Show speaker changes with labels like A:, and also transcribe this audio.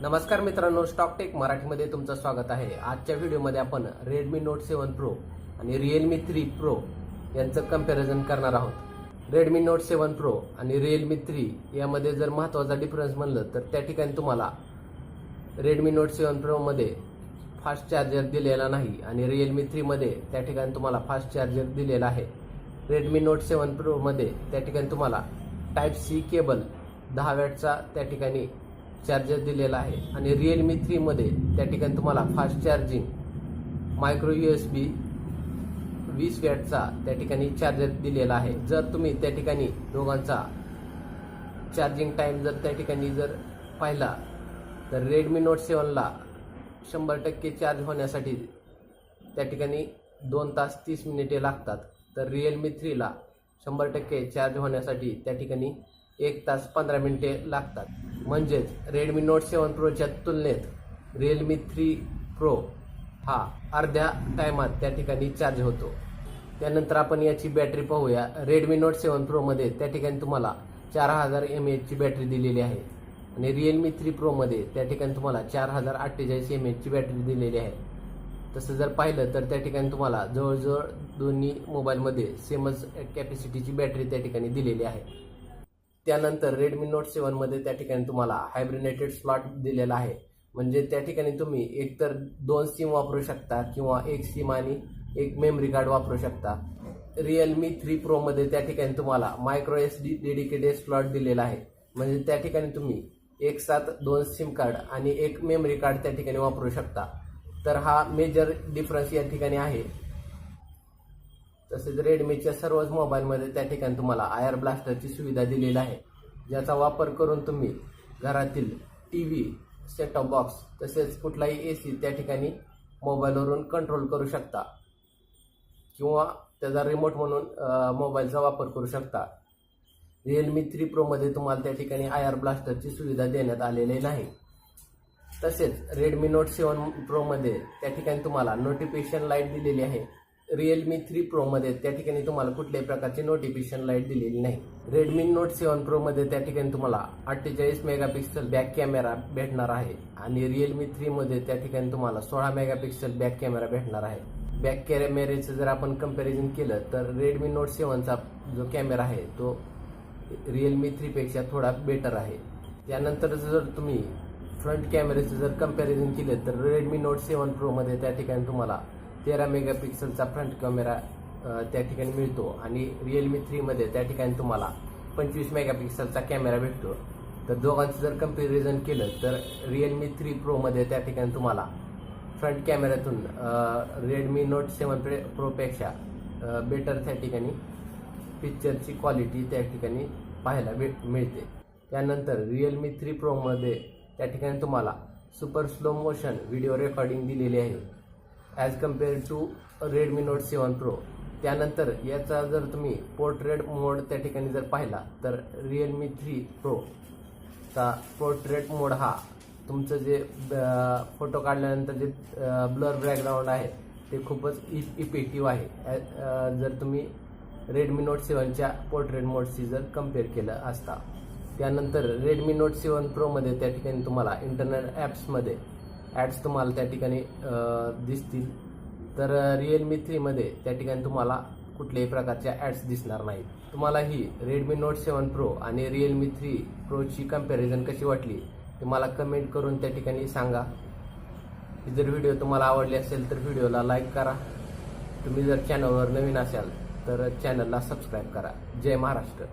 A: नमस्कार मित्रांनो, stock take मराठीमध्ये तुमचं स्वागत आहे। आजच्या व्हिडिओमध्ये आपण Redmi Note 7 Pro आणि Realme 3 Pro यांचं कंपॅरिझन करणार आहोत। Redmi Note 7 Pro आणि Realme 3 यामध्ये जर महत्त्वाचा डिफरन्स म्हणलं तर त्या ठिकाणी तुम्हाला Redmi Note 7 Pro मध्ये फास्ट चार्जर दिलेला नाही आणि Realme 3 मध्ये त्या ठिकाणी तुम्हाला फास्ट चार्जर दिलेला आहे। Redmi Note 7 Pro मध्ये त्या ठिकाणी तुम्हाला टाइप सी केबल 10 वॅटचा त्या ठिकाणी चार्जर दिलेला आहे आणि Realme 3 मध्ये त्या ठिकाणी तुम्हाला फास्ट चार्जिंग मायक्रो USB 20 वॅटचा त्या ठिकाणी चार्जर दिलेला आहे। जर तुम्ही त्या ठिकाणी दोघांचा चार्जिंग टाइम जर त्या ठिकाणी जर पाहिला तर Redmi Note 7 ला 100% चार्ज होण्यासाठी त्या ठिकाणी 2 तास 30 मिनिटे लागतात, तर Realme 3 ला 100% चार्ज होण्यासाठी त्या ठिकाणी 1 तास 15 मिनिटे लागतात। म्हणजेच Redmi Note 7 Proच्या तुलनेत Realme 3 Pro हा अर्ध्या टायमात त्या ठिकाणी चार्ज होतो। त्यानंतर आपण याची बॅटरी पाहूया। Redmi Note 7 Pro मध्ये त्या ठिकाणी तुम्हाला 4000 mAh ची बॅटरी दिलेली आहे आणि Realme 3 Pro मध्ये त्या ठिकाणी तुम्हाला 4048 mAh ची बॅटरी दिलेली आहे। तसं जर पाहिलं तर त्या ठिकाणी तुम्हाला जवळजवळ दोन्ही मोबाईलमध्ये सेमच कॅपॅसिटीची बॅटरी त्या ठिकाणी दिलेली आहे। त्यानंतर Redmi Note 7 मध्ये त्या ठिकाणी तुम्हाला हायब्रिडेटेड स्लॉट दिलेला आहे, म्हणजे त्या ठिकाणी तुम्ही एकतर 2 सिम वापरू शकता किंवा 1 सिम आणि 1 मेमरी कार्ड वापरू शकता। Realme 3 Pro मध्ये त्या ठिकाणी तुम्हाला मायक्रो SD डेडिकेटेड स्लॉट दिलेला आहे, म्हणजे त्या ठिकाणी तुम्ही एक साथ 2 सिम कार्ड आणि 1 मेमरी कार्ड त्या ठिकाणी वापरू शकता। तर हा मेजर डिफरन्स या ठिकाणी आहे। तसेच Redmiच्या सर्वच मोबाईलमध्ये त्या ठिकाणी तुम्हाला IR ब्लास्टरची सुविधा दिलेली आहे, ज्याचा वापर करून तुम्ही घरातील टीव्ही, सेट टॉप बॉक्स तसेच कुठलाही AC त्या ठिकाणी मोबाईलवरून कंट्रोल करू शकता किंवा त्याचा रिमोट म्हणून मोबाईलचा वापर करू शकता। Realme 3 Pro मध्ये तुम्हाला त्या ठिकाणी IR ब्लास्टरची सुविधा देण्यात आलेली नाही। तसेच Redmi Note 7 Pro मध्ये त्या ठिकाणी तुम्हाला नोटिफिकेशन लाईट दिलेली आहे। Realme 3 Pro मध्ये त्या ठिकाणी तुम्हाला कुठल्याही प्रकारची नोटिफिकेशन लाईट दिलेली नाही। Redmi Note 7 Pro मध्ये त्या ठिकाणी तुम्हाला 48 मेगापिक्सल बॅक कॅमेरा भेटणार आहे आणि Realme 3 मध्ये त्या ठिकाणी तुम्हाला 16 मेगापिक्सल बॅक कॅमेरा भेटणार आहे। बॅक कॅमेऱ्याचं जर आपण कंपॅरिझन केलं तर Redmi Note 7 चा जो कॅमेरा आहे तो Realme 3 पेक्षा थोडा बेटर आहे। त्यानंतर जर तुम्ही फ्रंट कॅमेऱ्याचं जर कंपॅरिझन केलं तर Redmi Note 7 Pro मध्ये त्या ठिकाणी तुम्हाला 13 मेगापिक्सलचा फ्रंट कॅमेरा त्या ठिकाणी मिळतो आणि Realme 3 मध्ये त्या ठिकाणी तुम्हाला 25 मेगापिक्सलचा कॅमेरा भेटतो। तर दोघांचं जर कंपॅरिझन केलं तर Realme 3 Pro मध्ये त्या ठिकाणी तुम्हाला फ्रंट कॅमेऱ्यातून Redmi Note 7 Pro पेक्षा बेटर त्या ठिकाणी पिक्चरची क्वालिटी त्या ठिकाणी पाहायला मिळते। त्यानंतर Realme 3 Pro मध्ये त्या ठिकाणी तुम्हाला super slow motion video recording दिलेली आहे as compare to Redmi Note 7 Pro। त्यानंतर याचा जर तुम्ही पोर्ट्रेट मोड त्या ठिकाणी जर पाहिला तर Realme 3 Pro चा पोर्ट्रेट मोड हा तुमचं जे फोटो काढल्यानंतर जे ब्लर बॅकग्राऊंड आहे ते खूपच इफेक्टिव्ह आहे जर तुम्ही Redmi Note 7 च्या पोर्ट्रेट मोडशी जर कम्पेअर केलं असता। त्यानंतर Redmi Note 7 Pro मध्ये त्या ठिकाणी तुम्हाला इंटरनेट ॲप्समध्ये ॲड्स तुम्हाला त्या ठिकाणी दिसतील, तर Realme 3 मध्ये त्या ठिकाणी तुम्हाला कुठल्याही प्रकारच्या ॲड्स दिसणार नाहीत। तुम्हाला ही Redmi Note 7 Pro आणि Realme 3 Proची कंपॅरिझन कशी वाटली ते मला कमेंट करून त्या ठिकाणी सांगा। जर व्हिडिओ तुम्हाला आवडली असेल तर व्हिडिओला लाईक करा। तुम्ही जर चॅनलवर नवीन असाल तर चॅनलला सबस्क्राईब करा। जय महाराष्ट्र।